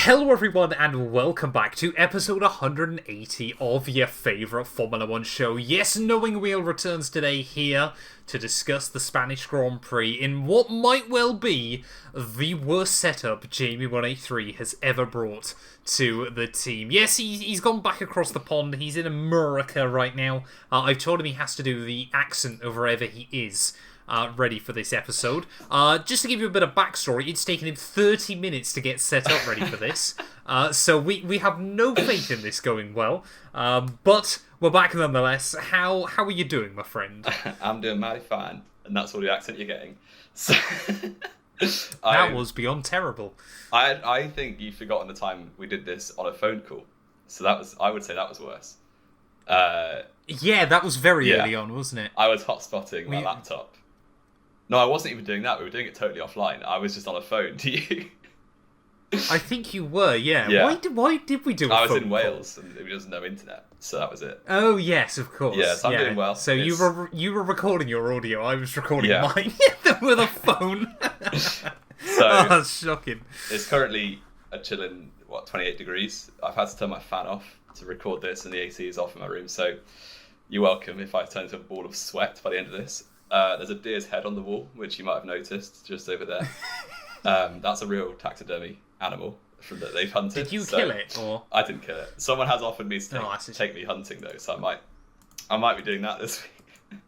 Hello everyone and welcome back to episode 180 of your favourite Formula 1 show. Yes, Knowing Wheel returns today here to discuss the Spanish Grand Prix in what might well be the worst setup Jamie183 has ever brought to the team. Yes, he's gone back across the pond. He's in America right now. I've told him he has to do the accent of wherever he is. Ready for this episode. Just to give you a bit of backstory, it's taken him 30 minutes to get set up ready for this. So we have no faith in this going well. But we're back nonetheless. How are you doing, my friend? I'm doing mighty fine. And that's all the accent you're getting. So, that was beyond terrible. I think you've forgotten the time we did this on a phone call. So I would say that was worse. Yeah, that was very early on, wasn't it? I was hotspotting my laptop. No, I wasn't even doing that. We were doing it totally offline. I was just on a phone to you. I think you were, yeah. Why did we do a I was phone in Wales and there was no internet, so that was it. Oh yes, of course. Yes, I'm doing well. So you were recording your audio. I was recording mine with a phone. So that's shocking. It's currently a chilling 28 degrees. I've had to turn my fan off to record this, and the AC is off in my room. So you're welcome if I turn into a ball of sweat by the end of this. There's a deer's head on the wall, which you might have noticed just over there. That's a real taxidermy animal that they've hunted. Did you kill it, or I didn't kill it? Someone has offered me to take me hunting though, so I might be doing that this week.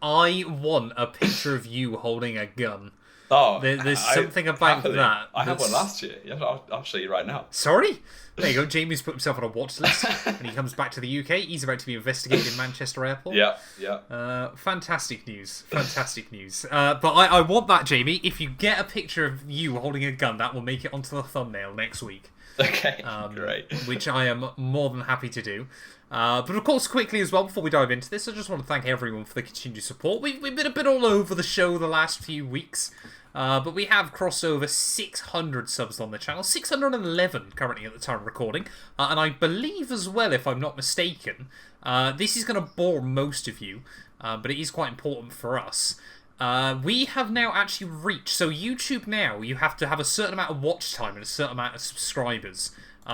I want a picture of you holding a gun. Oh, there's something about that. I had one last year. Yeah, I'll show you right now. Sorry? There you go. Jamie's put himself on a watch list. When he comes back to the UK, he's about to be investigated in Manchester Airport. Yeah. Fantastic news. Fantastic news. But I want that, Jamie. If you get a picture of you holding a gun, that will make it onto the thumbnail next week. Okay, great. Which I am more than happy to do. But of course, quickly as well, before we dive into this, I just want to thank everyone for the continued support. We've been a bit all over the show the last few weeks. But we have crossed over 600 subs on the channel, 611 currently at the time of recording, and I believe as well, if I'm not mistaken, this is going to bore most of you, but it is quite important for us. We have now actually reached, so YouTube now, you have to have a certain amount of watch time and a certain amount of subscribers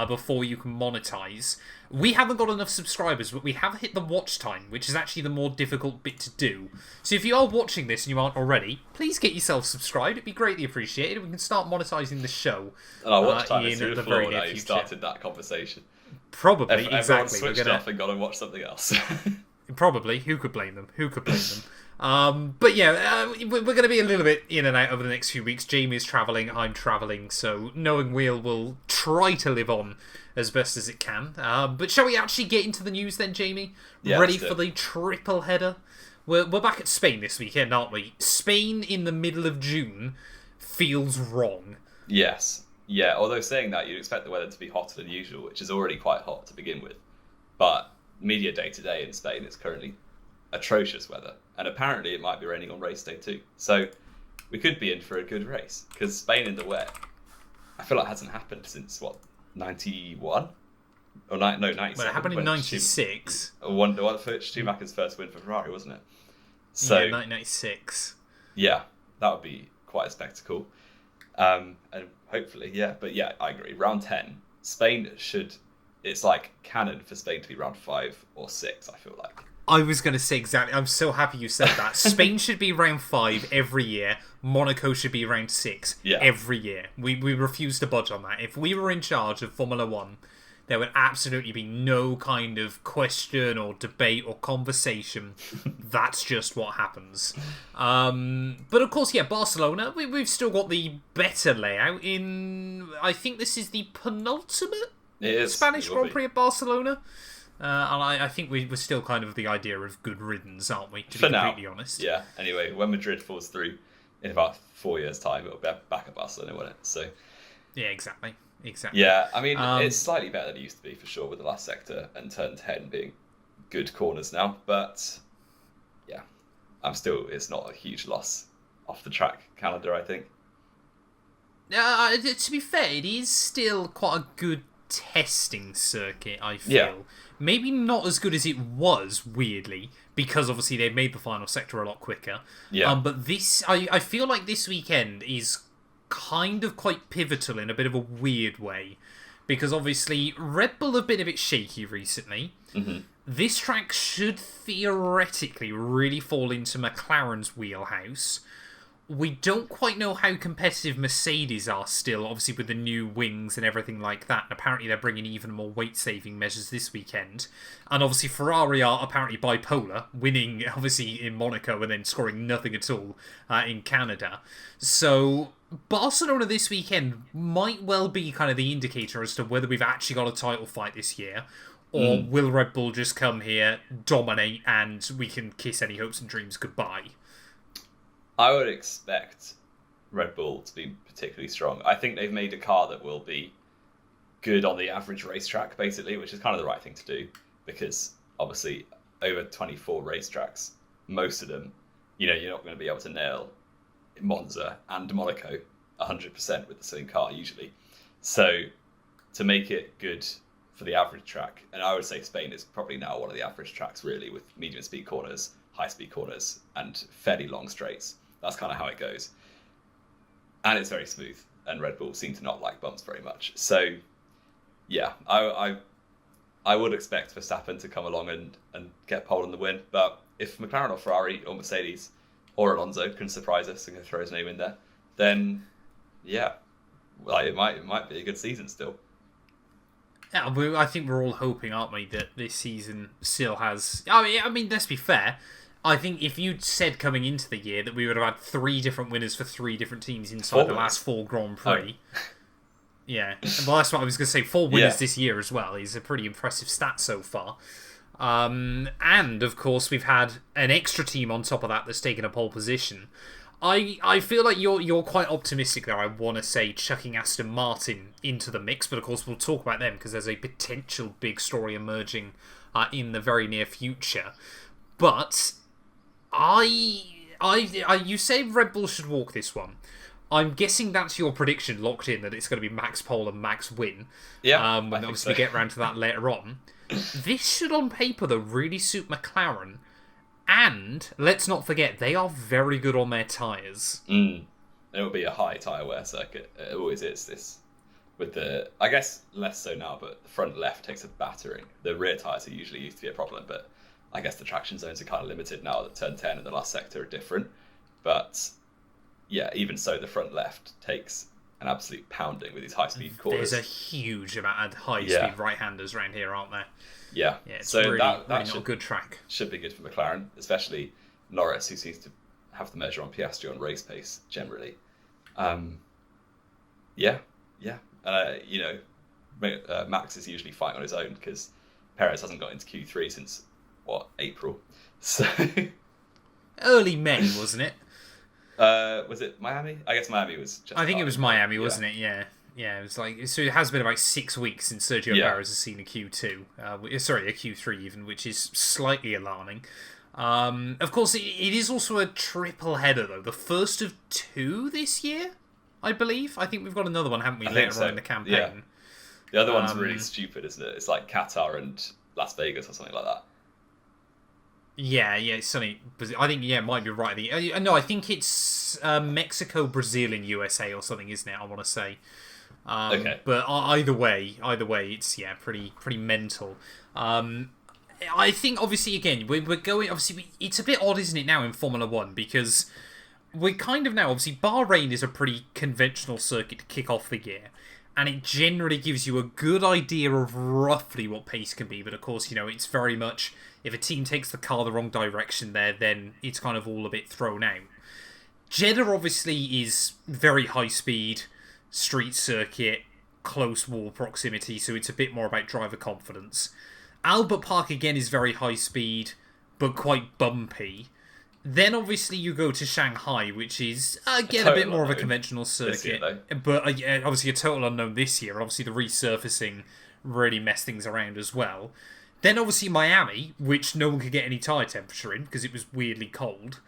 before you can monetize. We haven't got enough subscribers, but we have hit the watch time, which is actually the more difficult bit to do. So if you are watching this and you aren't already, please get yourself subscribed. It'd be greatly appreciated. We can start monetizing the show. And our watch time is too full now you started that conversation. Probably, exactly. Everyone switched off and got to watch something else. Probably. Who could blame them? But yeah, we're going to be a little bit in and out over the next few weeks. Jamie's travelling, I'm travelling, so Knowing Wheel will try to live on as best as it can. But shall we actually get into the news then, Jamie? Yeah, ready for the triple header? We're back at Spain this weekend, aren't we? Spain in the middle of June feels wrong. Yes. Yeah, although saying that, you'd expect the weather to be hotter than usual, which is already quite hot to begin with. But media day today in Spain is currently atrocious weather, and apparently it might be raining on race day too. So we could be in for a good race, because Spain in the wet, I feel like hasn't happened since 91 or 97. Well, it happened in 96. Schumacher's first win for Ferrari, wasn't it? So yeah, 1996. Yeah, that would be quite a spectacle. And hopefully, but yeah, I agree. Round 10, Spain it's like canon for Spain to be round 5 or 6, I feel like. I was going to say exactly. I'm so happy you said that. Spain should be round 5 every year. Monaco should be round 6 every year. We refuse to budge on that. If we were in charge of Formula 1, there would absolutely be no kind of question or debate or conversation. That's just what happens. But of course, Barcelona, we've still got the better layout in... I think this is the penultimate Spanish Grand Prix at Barcelona. And I think we're still kind of the idea of good riddance, aren't we, to be completely honest? Yeah, anyway, when Madrid falls through in about 4 years' time, it'll be back at Barcelona, won't it? So, yeah, exactly. Yeah, I mean, it's slightly better than it used to be, for sure, with the last sector and turn 10 being good corners now. But, yeah, it's not a huge loss off the track calendar, I think. To be fair, it is still quite a good testing circuit, I feel. Yeah. Maybe not as good as it was, weirdly, because obviously they made the final sector a lot quicker. Yeah. But I feel like this weekend is kind of quite pivotal in a bit of a weird way. Because obviously, Red Bull have been a bit shaky recently. Mm-hmm. This track should theoretically really fall into McLaren's wheelhouse. We don't quite know how competitive Mercedes are still, obviously with the new wings and everything like that. And apparently they're bringing even more weight-saving measures this weekend. And obviously Ferrari are apparently bipolar, winning obviously in Monaco and then scoring nothing at all in Canada. So Barcelona this weekend might well be kind of the indicator as to whether we've actually got a title fight this year. Or will Red Bull just come here, dominate, and we can kiss any hopes and dreams goodbye? I would expect Red Bull to be particularly strong. I think they've made a car that will be good on the average racetrack, basically, which is kind of the right thing to do, because obviously over 24 racetracks, most of them, you're not going to be able to nail Monza and Monaco 100% with the same car usually. So to make it good for the average track, and I would say Spain is probably now one of the average tracks really, with medium speed corners, high speed corners, and fairly long straights. That's kind of how it goes. And it's very smooth, and Red Bull seem to not like bumps very much. So, yeah, I would expect Verstappen to come along and get pole in the win. But if McLaren or Ferrari or Mercedes or Alonso can surprise us and can throw his name in there, then, yeah, it might be a good season still. Yeah, I think we're all hoping, aren't we, that this season still has... I mean, let's be fair. I think if you'd said coming into the year that we would have had 3 different winners for 3 different teams inside the last 4 Grand Prix... Oh. Yeah, well, that's what I was going to say. 4 winners this year as well is a pretty impressive stat so far. And, of course, we've had an extra team on top of that that's taken a pole position. I feel like you're quite optimistic there. I want to say chucking Aston Martin into the mix, but of course we'll talk about them because there's a potential big story emerging in the very near future. But you say Red Bull should walk this one. I'm guessing that's your prediction locked in, that it's going to be Max pole and Max win. Yeah, when obviously we get around to that later on. This should, on paper, though, really suit McLaren. And, let's not forget, they are very good on their tyres. It will be a high tyre wear circuit. It always is this. With I guess less so now, but the front left takes a battering. The rear tyres are usually used to be a problem, but I guess the traction zones are kind of limited now that turn 10 and the last sector are different. But, yeah, even so, the front left takes an absolute pounding with these high-speed corners. There's a huge amount of high-speed right-handers around here, aren't there? Yeah, it's so really, that not a good track. Should be good for McLaren, especially Norris, who seems to have the measure on Piastri on race pace generally. Max is usually fighting on his own because Perez hasn't got into Q3 since April. So early May, wasn't it? Was it Miami? I guess Miami was just. I think it was Miami, wasn't it? Yeah. Yeah, it was like, so it has been about 6 weeks since Sergio Perez has seen a Q2, a Q3 even, which is slightly alarming. Of course, it is also a triple header though, the first of 2 this year, I believe. I think we've got another one, haven't we, later on in the campaign? Yeah. The other one's really stupid, isn't it? It's like Qatar and Las Vegas or something like that. Yeah, it's something. I think it might be right. No, I think it's Mexico, Brazil, and USA or something, isn't it? I want to say. Okay. But either way, it's pretty mental. I think obviously again we're going. Obviously, it's a bit odd, isn't it, now in Formula One, because we're kind of now obviously Bahrain is a pretty conventional circuit to kick off the year. And it generally gives you a good idea of roughly what pace can be. But of course, it's very much, if a team takes the car the wrong direction there, then it's kind of all a bit thrown out. Jeddah obviously is very high speed, street circuit, close wall proximity, so it's a bit more about driver confidence. Albert Park again is very high speed, but quite bumpy. Then obviously you go to Shanghai, which is again a bit more of a conventional circuit, but obviously a total unknown this year. Obviously the resurfacing really messed things around as well. Then obviously Miami, which no one could get any tyre temperature in because it was weirdly cold.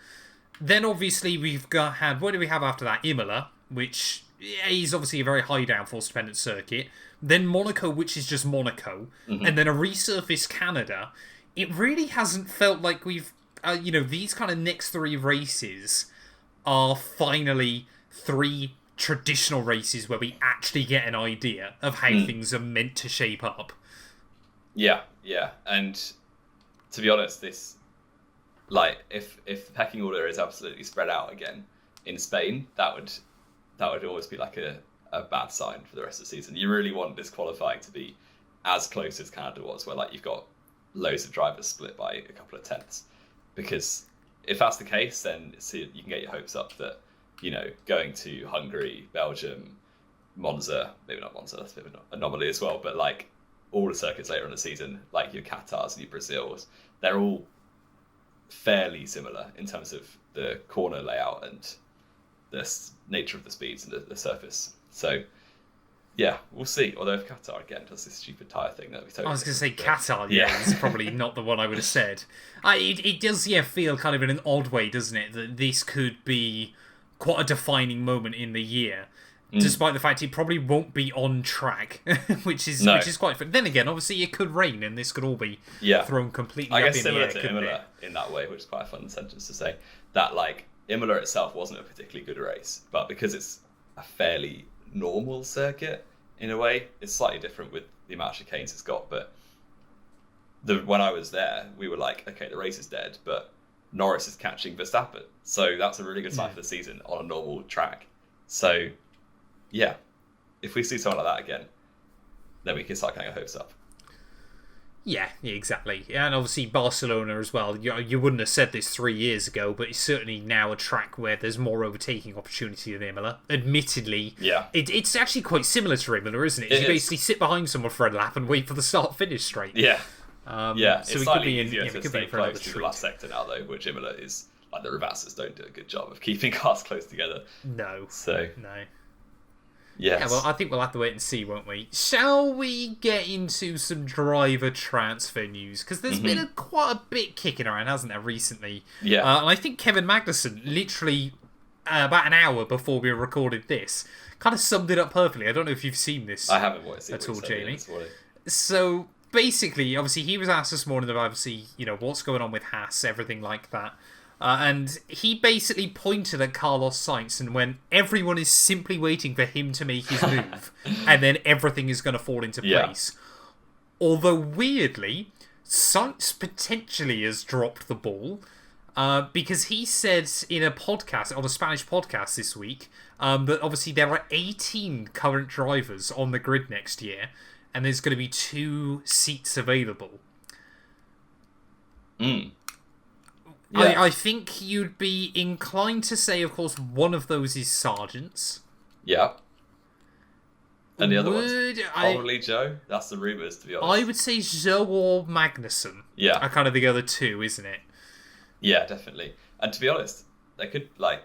Then obviously we've had, what do we have after that? Imola, which is obviously a very high downforce dependent circuit. Then Monaco, which is just Monaco, and then a resurfaced Canada. It really hasn't felt like we've these kind of next 3 races are finally 3 traditional races where we actually get an idea of how things are meant to shape up. Yeah, and to be honest, this, like, if the pecking order is absolutely spread out again in Spain, that would always be like a bad sign for the rest of the season. You really want this qualifying to be as close as Canada was, where like you've got loads of drivers split by a couple of tenths, because if that's the case, then you can get your hopes up that, you know, going to Hungary, Belgium, Monza, maybe not Monza, that's a bit of an anomaly as well, but like all the circuits later in the season, like your Qatars and your Brazils, they're all fairly similar in terms of the corner layout and the nature of the speeds and the surface. So yeah, we'll see. Although if Qatar again does this stupid tyre thing, that'd be totally. I was going to say Qatar, is probably not the one I would have said. It does, feel kind of in an odd way, doesn't it, that this could be quite a defining moment in the year, despite the fact it probably won't be on track, which is quite fun. Then again, obviously it could rain and this could all be thrown completely up in the air. I guess similar to Imola in that way, which is quite a fun sentence to say, that like Imola itself wasn't a particularly good race, but because it's a fairly normal circuit in a way, it's slightly different with the amount of chicanes it's got, but when I was there, we were like, okay, the race is dead, but Norris is catching Verstappen, so that's a really good sign for the season on a normal track. So yeah, if we see something like that again, then we can start getting our hopes up. Yeah, exactly. And obviously Barcelona as well. You wouldn't have said this 3 years ago, but it's certainly now a track where there's more overtaking opportunity than Imola. Admittedly, it's actually quite similar to Imola, isn't it? You basically sit behind someone for a lap and wait for the start-finish straight. Yeah. So it's slightly easier to stay close to the last sector now, though, which Imola is, like, the Rivasas don't do a good job of keeping cars close together. No. So. No. Yes. Yeah, well, I think we'll have to wait and see, won't we? Shall we get into some driver transfer news? Because there's been quite a bit kicking around, hasn't there, recently? Yeah. And I think Kevin Magnussen, literally about an hour before we recorded this, kind of summed it up perfectly. I don't know if you've seen this. I haven't watched it at all, Jamie. Yeah, so basically, obviously, he was asked this morning about, obviously, what's going on with Haas, everything like that. And he basically pointed at Carlos Sainz and went, everyone is simply waiting for him to make his move, and then everything is going to fall into place. Although, weirdly, Sainz potentially has dropped the ball, because he said in a podcast, on a Spanish podcast this week, that obviously there are 18 current drivers on the grid next year, and there's going to be 2 seats available. I think you'd be inclined to say, of course, one of those is Sargent's. Yeah. And the other one's probably Joe. That's the rumours, to be honest. I would say Joe or Magnussen. Yeah. Are kind of the other 2, isn't it? Yeah, definitely. And to be honest, they could, like,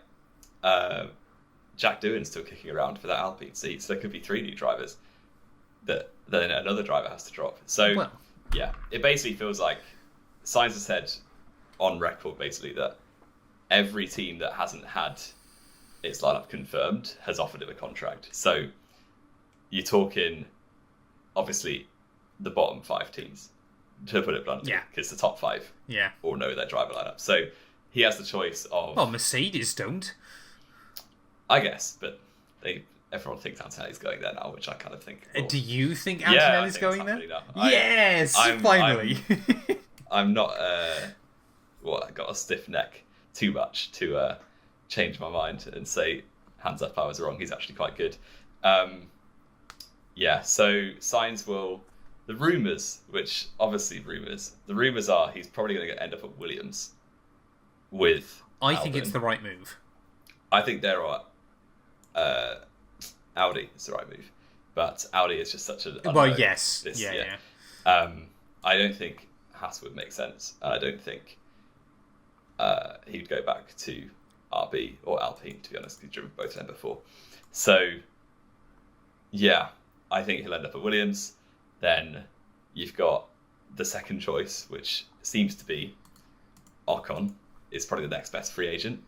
Jack Doohan's still kicking around for that Alpine seat, so there could be 3 new drivers that then another driver has to drop. So, yeah, it basically feels like Sainz has said on record, basically, that every team that hasn't had its lineup confirmed has offered him a contract. So you're talking, obviously, the bottom 5 teams, to put it bluntly, because the top 5 all know their driver lineup. So he has the choice of... Well, Mercedes don't. I guess, but everyone thinks Antonelli's going there now, which I kind of think... Do you think Antonelli's going there? Yes, finally. I'm not... I got a stiff neck too much to change my mind and say hands up, I was wrong. He's actually quite good. So Sainz will... The rumours, which obviously the rumours are he's probably going to end up at Williams with I think it's the right move. I think they're right. Audi is the right move. But Audi is just such a... Well, yes. I don't think Haas would make sense. And I don't think he'd go back to RB or Alpine, to be honest. He's driven both of them before. So, yeah, I think he'll end up at Williams. Then you've got the second choice, which seems to be Ocon, is probably the next best free agent.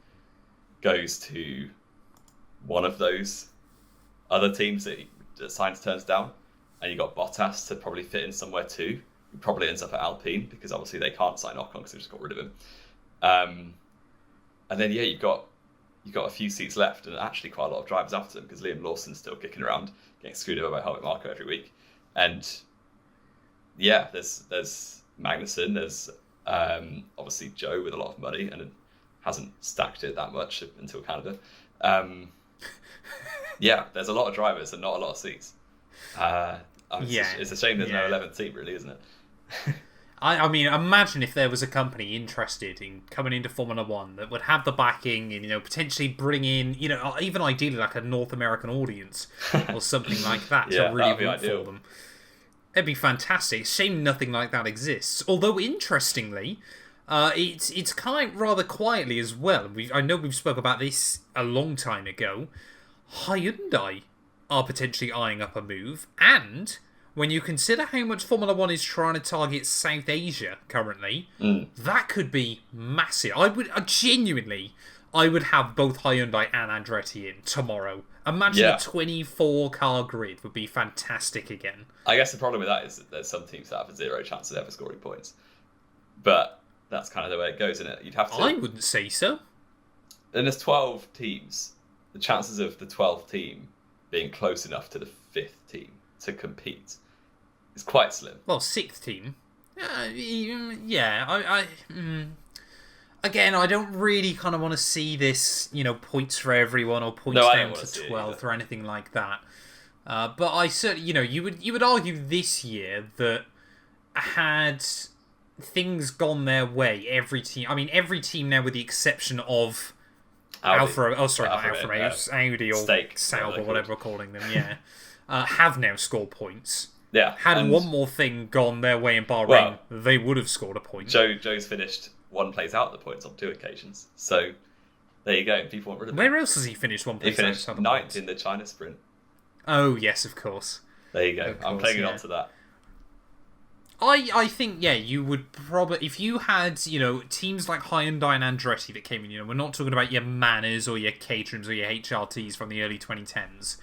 Goes to one of those other teams that Sainz turns down. And you got Bottas to probably fit in somewhere too. He probably ends up at Alpine, because obviously they can't sign Ocon because they just got rid of him. And then, you've got you've got a few seats left and actually quite a lot of drivers after them because Liam Lawson's still kicking around, getting screwed over by Helmut Marko every week. And yeah, there's Magnussen, there's obviously Joe with a lot of money and hasn't stacked it that much until Canada. Yeah, there's a lot of drivers and not a lot of seats. It's a shame there's no 11th team, really, isn't it? I mean, imagine if there was a company interested in coming into Formula One that would have the backing and, potentially bring in, even ideally like a North American audience or something like that to really root for them. It'd be fantastic. Shame nothing like that exists. Although, interestingly, it's kind of rather quietly as well. I know we've spoke about this a long time ago. Hyundai are potentially eyeing up a move, and when you consider how much Formula One is trying to target South Asia currently, that could be massive. I would have both Hyundai and Andretti in tomorrow. Imagine a 24-car grid would be fantastic again. I guess the problem with that is that there's some teams that have a zero chance of ever scoring points. But that's kind of the way it goes, isn't it? You'd have to... I wouldn't say so. And there's 12 teams. The chances of the 12th team being close enough to the 5th team to compete is quite slim. Well, 6th team. Again, I don't really kind of want to see this, points for everyone or points down to 12th or anything like that. But I certainly, you would argue this year that had things gone their way, every team now with the exception of Audi or Stake, Sauber, whatever we're calling them, have now scored points. Yeah. Had one more thing gone their way in Bahrain, they would have scored a point. Joe's finished one place out of the points on 2 occasions. So there you go. People want rid of Where else has he finished one place? He finished 9th in the China Sprint. Oh yes, of course. There you go. I'm clinging on to that. I think you would probably, if you had teams like Hyundai and Andretti that came in. We're not talking about your Manners or your Caterhams or your HRTs from the early 2010s.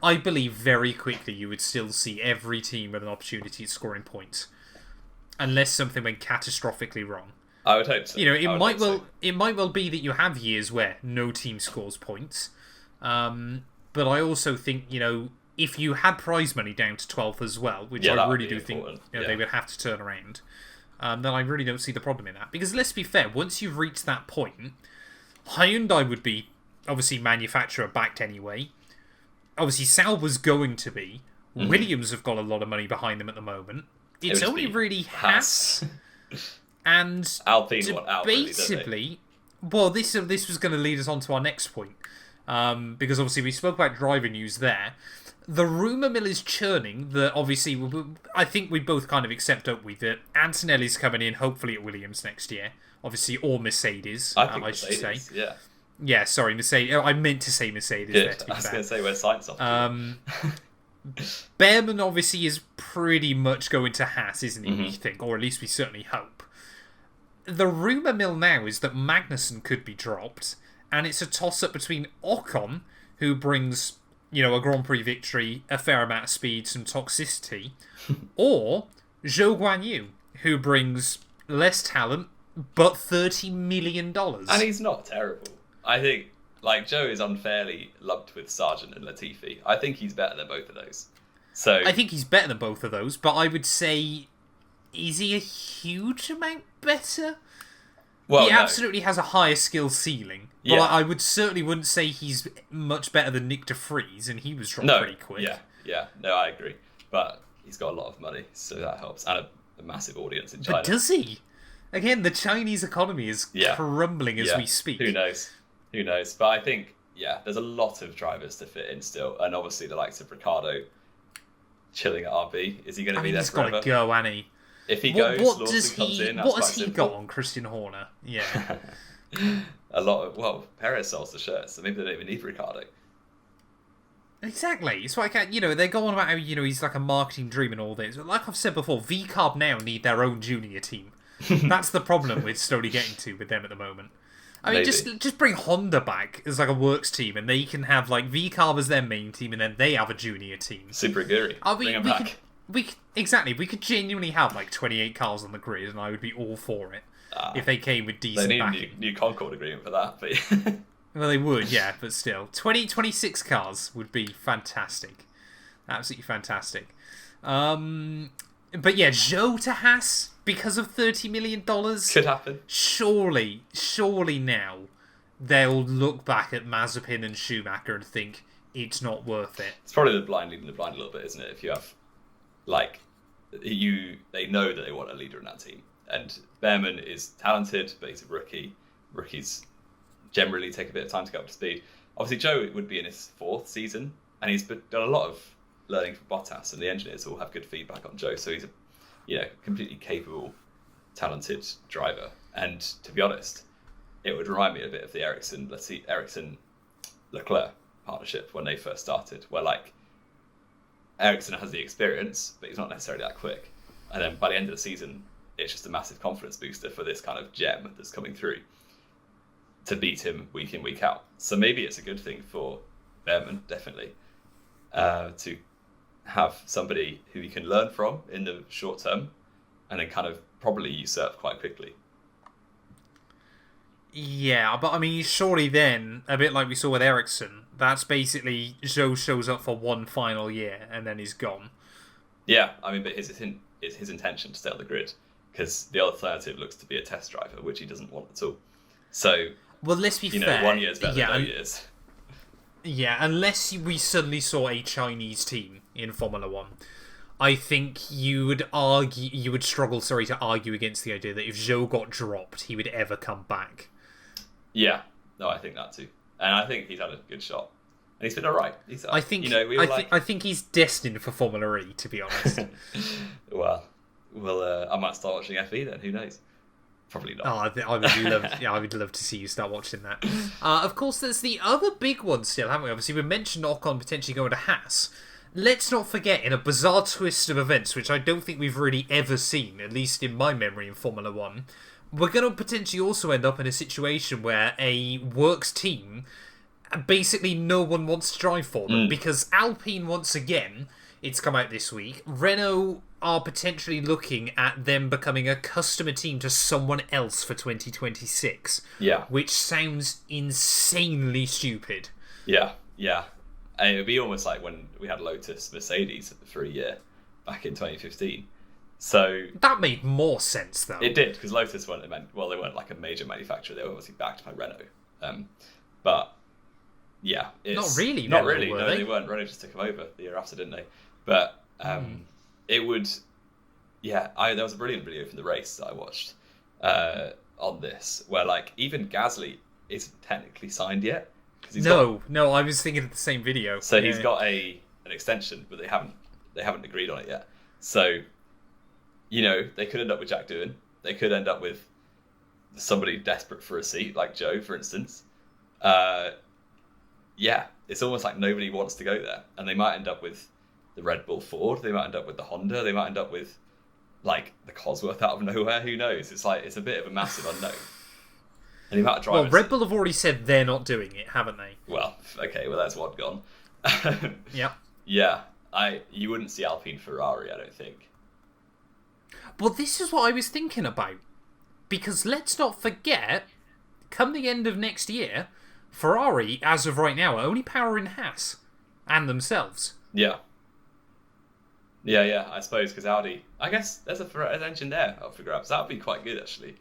I believe very quickly you would still see every team with an opportunity at scoring points, unless something went catastrophically wrong. I would hope so. It might well be that you have years where no team scores points, but I also think if you had prize money down to 12th as well, which I really do think they would have to turn around, then I really don't see the problem in that. Because let's be fair, once you've reached that point, Hyundai would be obviously manufacturer backed anyway. Obviously, Sauber's going to be. Williams have got a lot of money behind them at the moment. It's only really Haas and Alpine want out, basically. Well, this was going to lead us on to our next point, because obviously we spoke about driver news there. The rumour mill is churning that obviously I think we both kind of accept, don't we, that Antonelli's coming in hopefully at Williams next year, obviously, or Mercedes. I should say. Yeah. Yeah, sorry, Mercedes. I meant to say Mercedes. Good. There, to be I was fair. going to say where Sainz off. Behrman obviously is pretty much going to Haas, isn't he? We think, or at least we certainly hope. The rumour mill now is that Magnussen could be dropped, and it's a toss-up between Ocon, who brings a Grand Prix victory, a fair amount of speed, some toxicity, or Zhou Guanyu, who brings less talent but $30 million. And he's not terrible. I think, Joe is unfairly lumped with Sargent and Latifi. I think he's better than both of those. So I think he's better than both of those, but I would say, is he a huge amount better? Well, he absolutely has a higher skill ceiling. But Yeah. I wouldn't say he's much better than Nick de Vries, and he was dropped pretty quick. Yeah. No, I agree. But he's got a lot of money, so that helps. And a massive audience in China. But does he? Again, the Chinese economy is crumbling as we speak. Who knows? But I think, there's a lot of drivers to fit in still. And obviously the likes of Ricardo chilling at RB. Is he going to be there forever? He's got to go, hasn't he? If he goes, Lawson comes in. What has he got on Christian Horner? Yeah. A lot of... Well, Perez sells the shirts, so maybe they don't even need Ricardo. Exactly. It's like, they go on about how, he's like a marketing dream and all this. But like I've said before, V-Carb now need their own junior team. That's the problem we're slowly getting to with them at the moment. I mean, just bring Honda back as like a works team, and they can have like V-Carb as their main team, and then they have a junior team. Super Aguri. Bring him back. We could genuinely have like 28 cars on the grid, and I would be all for it if they came with decent they need backing. a new Concord agreement for that. But Well, they would, yeah, but still. 26 cars would be fantastic. Absolutely fantastic. But yeah, Zhou to Haas because of $30 million. Could happen. Surely now they'll look back at Mazepin and Schumacher and think it's not worth it. It's probably the blind leading the blind a little bit, isn't it? If you have, like, they know that they want a leader in that team. And Behrman is talented, but he's a rookie. Rookies generally take a bit of time to get up to speed. Obviously, Zhou would be in his 4th season, and he's done a lot of learning from Bottas, and the engineers all have good feedback on Zhou. So he's a completely capable, talented driver. And to be honest, it would remind me a bit of the Ericsson-Leclerc partnership when they first started, where like Ericsson has the experience, but he's not necessarily that quick. And then by the end of the season, it's just a massive confidence booster for this kind of gem that's coming through to beat him week in, week out. So maybe it's a good thing for Behrman, definitely, to have somebody who he can learn from in the short term and then kind of probably usurp quite quickly. Yeah, but I mean, surely then, a bit like we saw with Ericsson, that's basically Zhou shows up for one final year and then he's gone. Yeah, I mean, but it's his intention to stay on the grid, because the alternative looks to be a test driver, which he doesn't want at all. So, well, let's be fair. 1 year's better than no years. Yeah, unless we suddenly saw a Chinese team in Formula One, I think you would struggle to argue against the idea that if Zhou got dropped, he would ever come back. Yeah, no, I think that too, and I think he's had a good shot, and he's been alright. I think he's destined for Formula E, to be honest. Well, I might start watching FE then. Who knows? Probably not. I would love to see you start watching that. Of course, there's the other big one still, haven't we? Obviously, we mentioned Ocon potentially going to Haas. Let's not forget, in a bizarre twist of events, which I don't think we've really ever seen, at least in my memory in Formula One, we're going to potentially also end up in a situation where a works team, basically no one wants to drive for them, because Alpine, once again, it's come out this week, Renault are potentially looking at them becoming a customer team to someone else for 2026. Yeah. Which sounds insanely stupid. Yeah. And it would be almost like when we had Lotus Mercedes for a year back in 2015. So that made more sense, though. It did, because Lotus they weren't like a major manufacturer. They were obviously backed by Renault. But yeah, not really. No, they weren't. Renault just took them over the year after, didn't they? But it would. Yeah, there was a brilliant video from the race that I watched on this, where like even Gasly isn't technically signed yet. No, I was thinking of the same video. So he's got an extension, but they haven't agreed on it yet. So, they could end up with Jack Doohan. They could end up with somebody desperate for a seat, like Zhou, for instance. Yeah, it's almost like nobody wants to go there, and they might end up with the Red Bull Ford. They might end up with the Honda. They might end up with like the Cosworth out of nowhere. Who knows? It's a bit of a massive unknown. And the amount of drivers. Well, Red Bull have already said they're not doing it, haven't they? Well, okay, that's one gone. Yep. Yeah, you wouldn't see Alpine Ferrari, I don't think. Well, this is what I was thinking about. Because let's not forget, come the end of next year, Ferrari, as of right now, are only powering Haas and themselves. Yeah. Yeah, I suppose, because Audi... I guess there's an engine there up for grabs. That would be quite good, actually.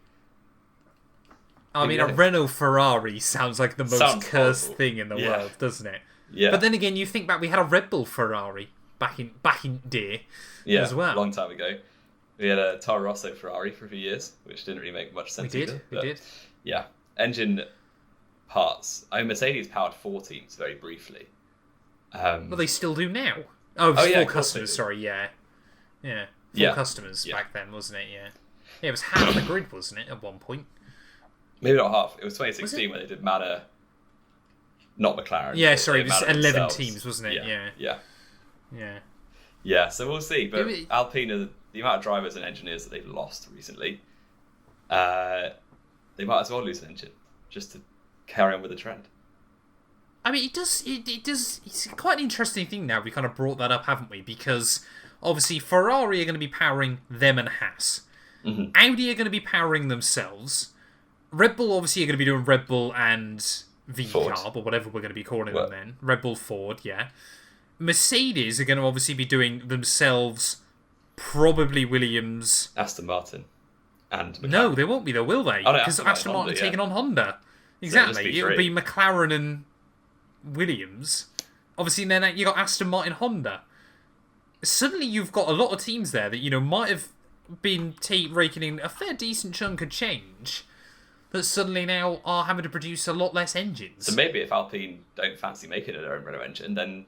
I mean, a Renault Ferrari sounds like the most cursed thing in the world, doesn't it? Yeah. But then again, you think back, we had a Red Bull Ferrari back in day as well. A long time ago. We had a Toro Rosso Ferrari for a few years, which didn't really make much sense either. We did. Yeah. Engine parts. Mercedes powered 4 teams very briefly. Well, they still do now. Oh, 4 customers, sorry, yeah. 4 customers back then, wasn't it? Yeah. It was half the grid, wasn't it, at one point? Maybe not half. It was 2016 when they did Manor, not McLaren. Yeah, sorry, it was 11 teams, wasn't it? Yeah, so we'll see. But Alpine, the amount of drivers and engineers that they've lost recently, they might as well lose an engine just to carry on with the trend. I mean, it does. It's quite an interesting thing now. We kind of brought that up, haven't we? Because obviously Ferrari are going to be powering them and Haas. Audi are going to be powering themselves. Red Bull obviously are going to be doing Red Bull and Ford. V-Carb, or whatever we're going to be calling Well- them then. Red Bull, Ford, yeah. Mercedes are going to obviously be doing themselves, probably Williams. Aston Martin and McLaren. No, they won't be though, will they? Oh, no, Because Aston Martin Honda, taking yeah. on Honda. So Exactly. it'll It'll be just be McLaren and Williams. Obviously, then you got Aston Martin, Honda. Suddenly, you've got a lot of teams there that might have been raking in a fair decent chunk of change, that suddenly now are having to produce a lot less engines. So maybe if Alpine don't fancy making their own Renault engine, then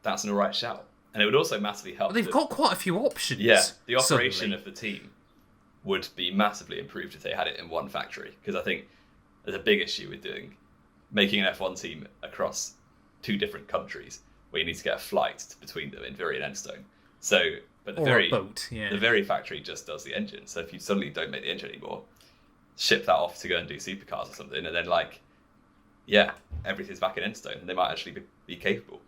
that's an alright shout. And it would also massively help. They've got quite a few options. Yeah, the operation suddenly. of the team would be massively improved if they had it in one factory. Because I think there's a big issue with making an F1 team across 2 different countries where you need to get a flight between them in Bury and Enstone. So, but Or a boat, yeah. the very factory just does the engine. So if you suddenly don't make the engine anymore, ship that off to go and do supercars or something, and then everything's back in Enstone, and they might actually be capable.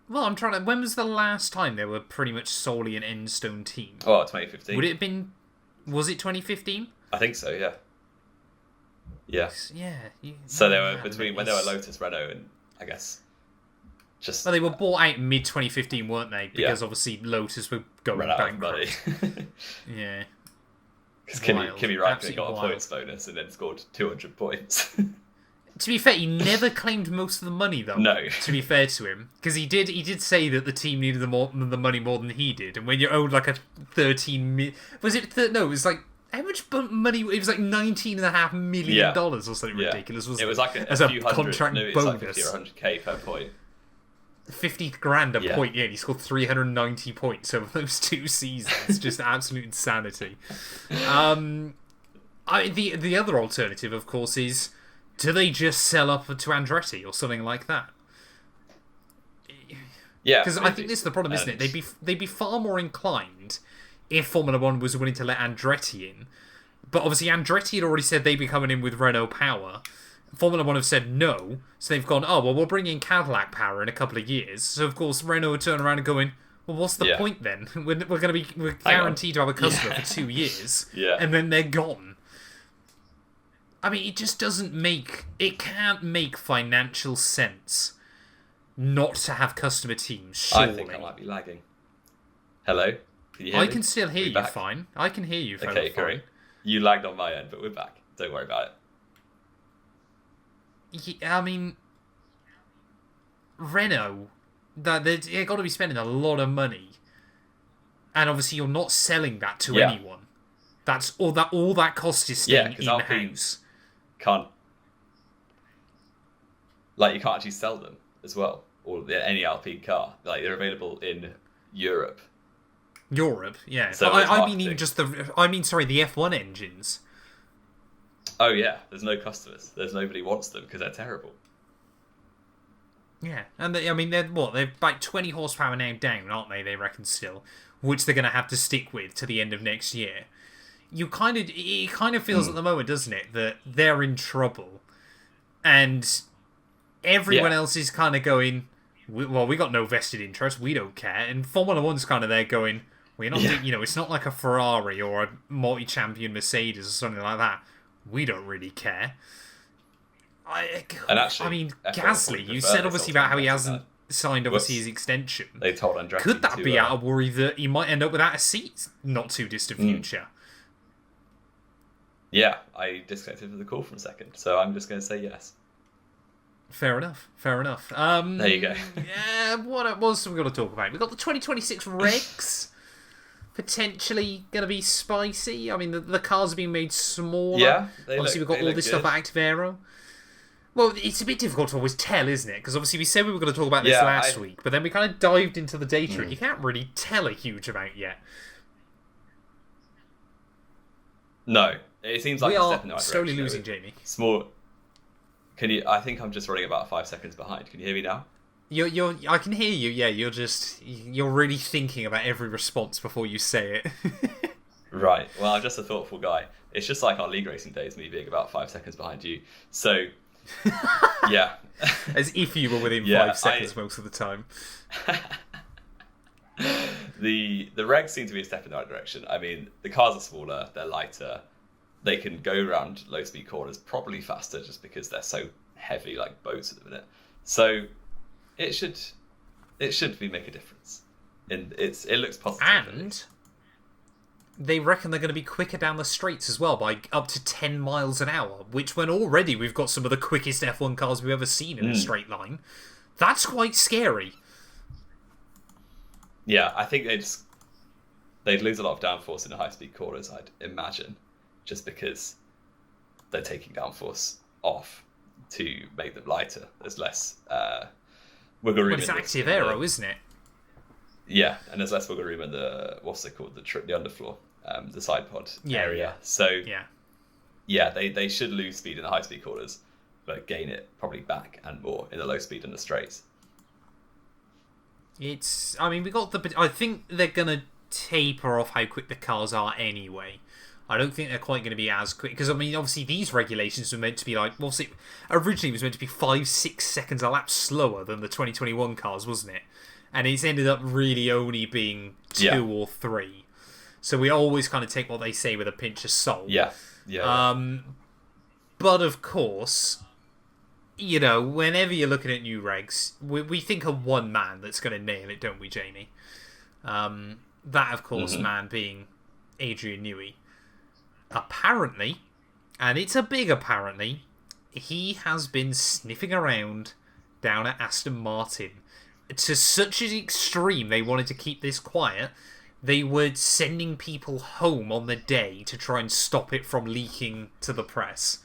Well, I'm trying to... When was the last time they were pretty much solely an Enstone team? Oh, 2015. Would it have been... Was it 2015? I think so, yeah. Yeah. Yeah. So they were when they were Lotus, Renault, and I guess just... Well, they were bought out mid-2015, weren't they? Because obviously Lotus were going ran out of bankrupt. money. Yeah. Because Wild. Kimi Räikkönen Absolutely got a wild. points bonus and then scored 200 points. To be fair, he never claimed most of the money, though. No. To be fair to him, because he did say that the team needed the money more than he did, and when you're owed like a 13 was it? No, it was like how much money? It was like $19.5 million or something ridiculous. Wasn't it was like as a a few hundred, contract no, it's bonus, like 50 or 100k per point. 50 grand a Yeah. point. Yeah, and he scored 390 points over those 2 seasons. Just absolute insanity. The other alternative, of course, is, do they just sell up to Andretti or something like that? Yeah, Because I think this is the problem, isn't it? They'd be far more inclined if Formula One was willing to let Andretti in. But obviously Andretti had already said they'd be coming in with Renault power. Formula One have said no, so they've gone, oh, well, we'll bring in Cadillac power in a couple of years. So, of course, Renault would turn around and going, well, what's the point then? We're guaranteed to have a customer for 2 years, and then they're gone. I mean, it just it can't make financial sense not to have customer teams, surely. I think I might be lagging. Hello? Can you hear I me? can still hear you back? fine. I can hear you fine. Okay, great. You lagged on my end, but we're back. Don't worry about it. Yeah, I mean, Renault, they've got to be spending a lot of money, and obviously you're not selling that to anyone. That's all that cost is staying in house. You can't actually sell them as well, or any Alpine car. Like, they're available in Europe. Europe, yeah. So I mean, even just the F1 engines. Oh yeah, there's no customers. There's nobody wants them because they're terrible. Yeah, and they're like 20 horsepower now down, aren't they? They reckon still, which they're going to have to stick with to the end of next year. It kind of feels at the moment, doesn't it, that they're in trouble, and everyone else is kind of going, well, we got no vested interest, we don't care, and Formula One's kind of there going, we're not, it's not like a Ferrari or a multi-champion Mercedes or something like that. We don't really care. Gasly, you said obviously about how he hasn't signed obviously his extension. They told Andretti. Could that be out of worry that he might end up without a seat not too distant future? Yeah, I disconnected the call for a second, so I'm just going to say yes. Fair enough. There you go. Yeah, what else have we got to talk about? We've got the 2026 Regs. Potentially going to be spicy. I mean, the cars are being made smaller. Yeah, obviously we've got all this stuff at Active Aero. Well, it's a bit difficult to always tell, isn't it? Because obviously we said we were going to talk about this last week, but then we kind of dived into the data and you can't really tell a huge amount yet. No, it seems like we a are step in the right slowly direction, losing Jamie. Small. Can you? I think I'm just running about 5 seconds behind. Can you hear me now? I can hear you. Yeah, you're really thinking about every response before you say it. Right. Well, I'm just a thoughtful guy. It's just like our league racing days, me being about 5 seconds behind you. So, yeah. As if you were within 5 seconds most of the time. The regs seem to be a step in the right direction. I mean, the cars are smaller, they're lighter, they can go around low speed corners probably faster just because they're so heavy, like boats at the minute. So it should make a difference. It looks positive. And they reckon they're going to be quicker down the straights as well by up to 10 miles an hour, which when already we've got some of the quickest F1 cars we've ever seen in a straight line. That's quite scary. Yeah, I think they'd lose a lot of downforce in the high-speed corners, I'd imagine, just because they're taking downforce off to make them lighter. There's less wiggle room. Well, it's active aero, isn't it? Yeah, and there's less wiggle room in the, what's it called, the underfloor, the side pod area. So they should lose speed in the high-speed corners, but gain it probably back and more in the low speed and the straights. I think they're going to taper off how quick the cars are anyway. I don't think they're quite going to be as quick. Because, obviously these regulations were meant to be originally it was meant to be 5-6 seconds a lap slower than the 2021 cars, wasn't it? And it's ended up really only being 2 or 3. So we always kind of take what they say with a pinch of salt. Yeah. But of course, whenever you're looking at new regs, we think of one man that's going to nail it, don't we, Jamie? That, of course, man being Adrian Newey. Apparently, and it's a big apparently, he has been sniffing around down at Aston Martin. To such an extreme, they wanted to keep this quiet. They were sending people home on the day to try and stop it from leaking to the press.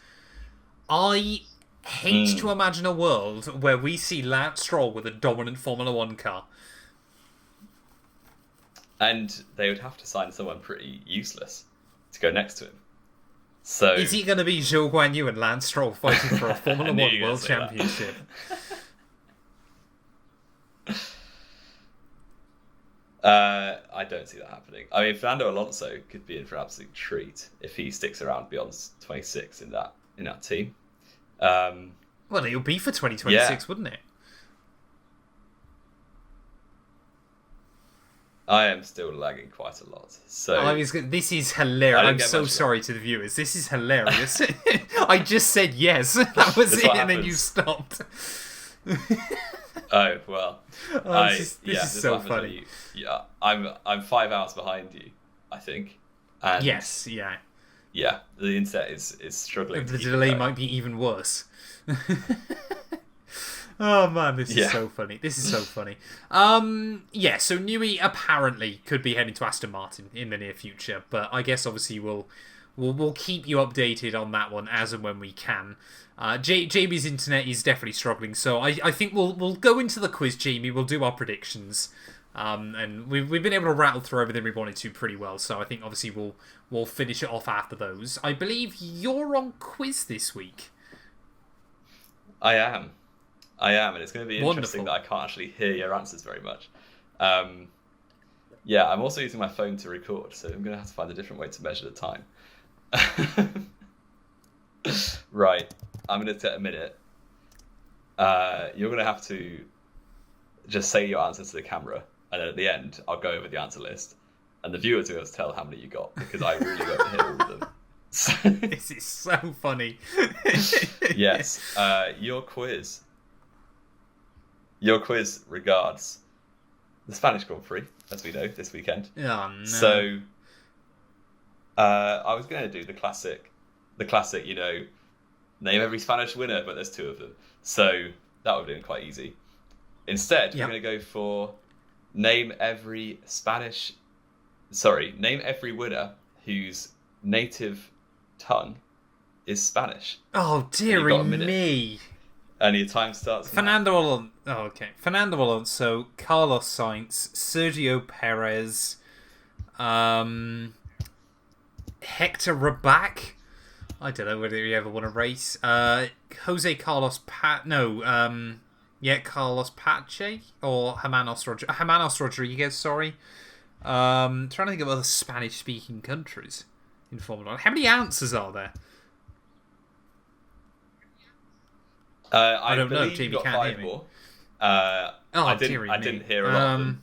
I hate to imagine a world where we see Lance Stroll with a dominant Formula 1 car. And they would have to sign someone pretty useless to go next to him. So is he going to be Zhou Guanyu and Lance Stroll fighting for a Formula 1 World Championship? I don't see that happening. Fernando Alonso could be in for an absolute treat if he sticks around beyond 26 in that team. Well, it'll be for 2026, wouldn't it? I am still lagging quite a lot. So this is hilarious. I'm so sorry to the viewers. This is hilarious. I just said yes. That was it, and then you stopped. Oh well. This is so funny. I'm 5 hours behind you, I think. And yes, yeah. Yeah, the internet is struggling. The delay might be even worse. Oh man, this is so funny. This is so funny. So Newey apparently could be heading to Aston Martin in the near future, but I guess obviously we'll keep you updated on that one as and when we can. Jamie's internet is definitely struggling, so I think we'll go into the quiz, Jamie. We'll do our predictions, and we've been able to rattle through everything we wanted to pretty well. So I think obviously we'll finish it off after those. I believe you're on quiz this week. I am, and it's going to be interesting Wonderful. that I can't actually hear your answers very much. I'm also using my phone to record, so I'm going to have to find a different way to measure the time. Right, I'm going to take a minute. You're going to have to just say your answer to the camera, and then at the end, I'll go over the answer list, and the viewers will be able to tell how many you got, because I really won't hear all of them. This is so funny. Yes, your quiz regards the Spanish Grand Prix, as we know, this weekend. Oh, no. So, I was going to do the classic, name every Spanish winner, but there's 2 of them. So, that would have been quite easy. Instead, we're going to go for name every winner whose native tongue is Spanish. Oh, dearie me. And your time starts Fernando Alonso. Oh, okay. Fernando Alonso, Carlos Sainz, Sergio Perez, Hector Raback. I don't know whether you ever won a race. Jose Carlos Carlos Pache or Hermanos Rodriguez. Sorry. Trying to think of other Spanish-speaking countries in Formula 1. How many answers are there? I don't know. JB JB can't hear me. More. I didn't hear a lot of them.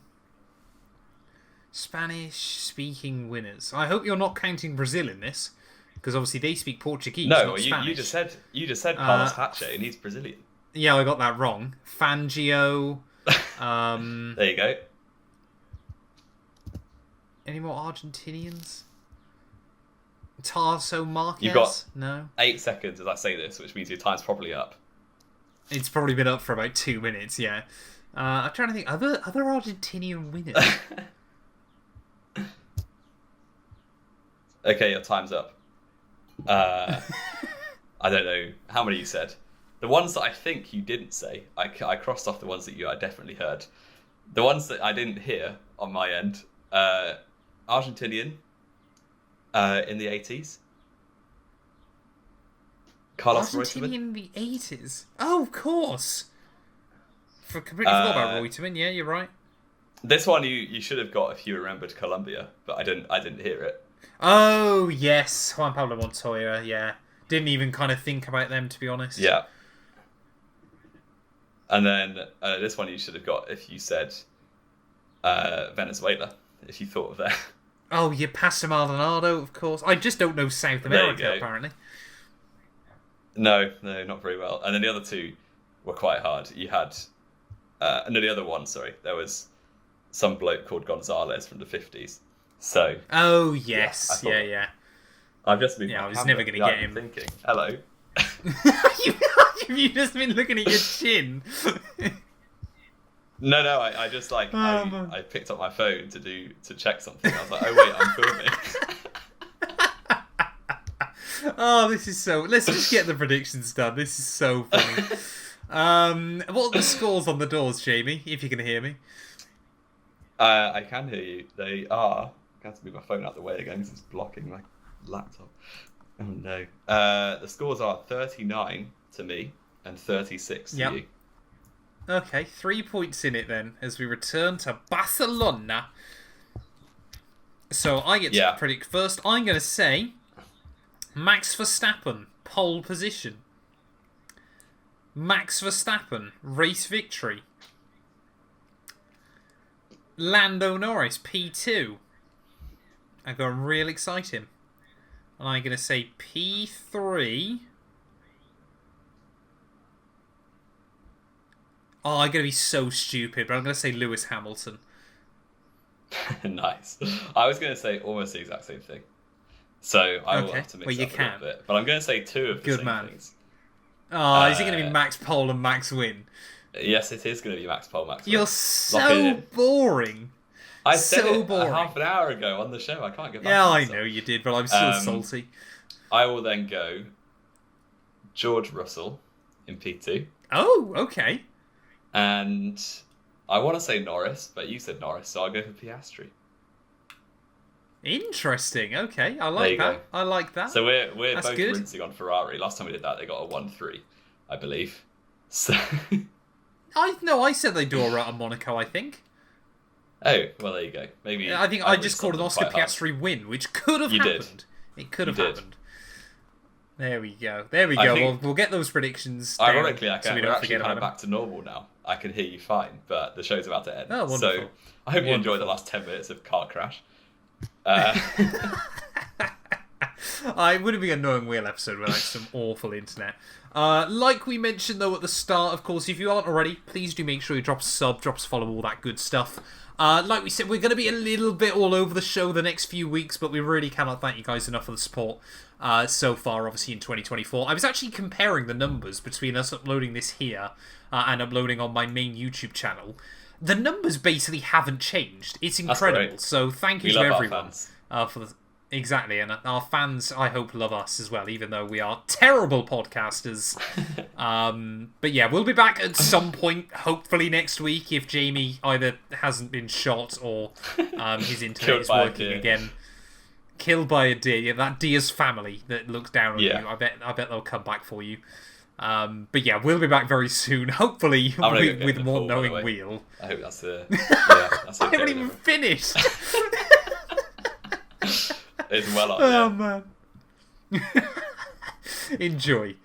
Spanish-speaking winners. I hope you're not counting Brazil in this, because obviously they speak Portuguese, No, not Spanish. you just said Carlos Pache, and he's Brazilian. Yeah, I got that wrong. Fangio. There you go. Any more Argentinians? Tarso Marquez? You've got no. 8 seconds as I say this, which means your time's probably up. It's probably been up for about 2 minutes. Yeah. I'm trying to think other Argentinian winners. Okay, your time's up. I don't know how many you said. The ones that I think you didn't say, I crossed off the ones that I definitely heard. The ones that I didn't hear on my end, Argentinian in the 80s. Carlos Argentinian Reutemann. in the 80s? Oh, of course. Completely forgot about Reutemann. Yeah, you're right. This one you should have got if you remembered Colombia, but I didn't hear it. Oh, yes. Juan Pablo Montoya, yeah. Didn't even kind of think about them, to be honest. Yeah. And then this one you should have got if you said Venezuela, if you thought of that. Oh, yeah, Pastor Maldonado, of course. I just don't know South America, apparently. No, not very well. And then the other two were quite hard. You had... the other one, sorry. There was some bloke called Gonzalez from the 50s. So... Oh, yes. Yeah. I've just been... Yeah, I was never going to get him. Thinking, hello. You've just been looking at your chin. No, I just I picked up my phone to check something. I was like, oh wait, I'm filming. Oh, this is so... Let's just get the predictions done. This is so funny. What are the scores on the doors, Jamie, if you can hear me? I can hear you. They are... I have to move my phone out the way again because it's blocking my laptop. Oh no. The scores are 39 to me and 36 to you. Okay, 3 points in it then as we return to Barcelona. So I get to predict first. I'm going to say Max Verstappen, pole position. Max Verstappen, race victory. Lando Norris, P2. I'm going to real exciting. And I'm going to say P3. Oh, I'm going to be so stupid, but I'm going to say Lewis Hamilton. Nice. I was going to say almost the exact same thing. So I will have to mix up a little bit. But I'm going to say two of the same things. Oh, is it going to be Max Pole and Max Win? Yes, it is going to be Max Pole, Max Win. You're so boring. I said it half an hour ago on the show. I can't get back. Yeah, I know you did, but I'm still salty. I will then go George Russell in P2. Oh, okay. And I want to say Norris, but you said Norris, so I'll go for Piastri. Interesting. Okay, I like that. I like that. So we're both rinsing on Ferrari. Last time we did that, they got a 1-3, I believe. So I said they do all right on Monaco, I think. Oh, well, there you go. Maybe I think I just called an Oscar Piastri win, which could have happened. It could have happened. There we go. We'll get those predictions. Ironically, we're actually kind of back to normal now. I can hear you fine, but the show's about to end. Oh, wonderful. So I hope you enjoyed the last 10 minutes of car crash. It would have been an annoying wheel episode without some awful internet. Like we mentioned though at the start, of course, if you aren't already, please do make sure you drop a sub, drop a follow, all that good stuff. Like we said, we're going to be a little bit all over the show the next few weeks, but we really cannot thank you guys enough for the support so far, obviously, in 2024. I was actually comparing the numbers between us uploading this here and uploading on my main YouTube channel. The numbers basically haven't changed. It's incredible. So thank you to everyone for the... Exactly, and our fans, I hope, love us as well, even though we are terrible podcasters. But yeah, we'll be back at some point, hopefully next week, if Jamie either hasn't been shot or his internet is working again. Killed by a deer. Yeah, that deer's family that looks down on you. I bet they'll come back for you. But yeah, we'll be back very soon, hopefully with more knowing wheel. I hope that's the... I haven't even finished! It's well on. Oh, man. Enjoy.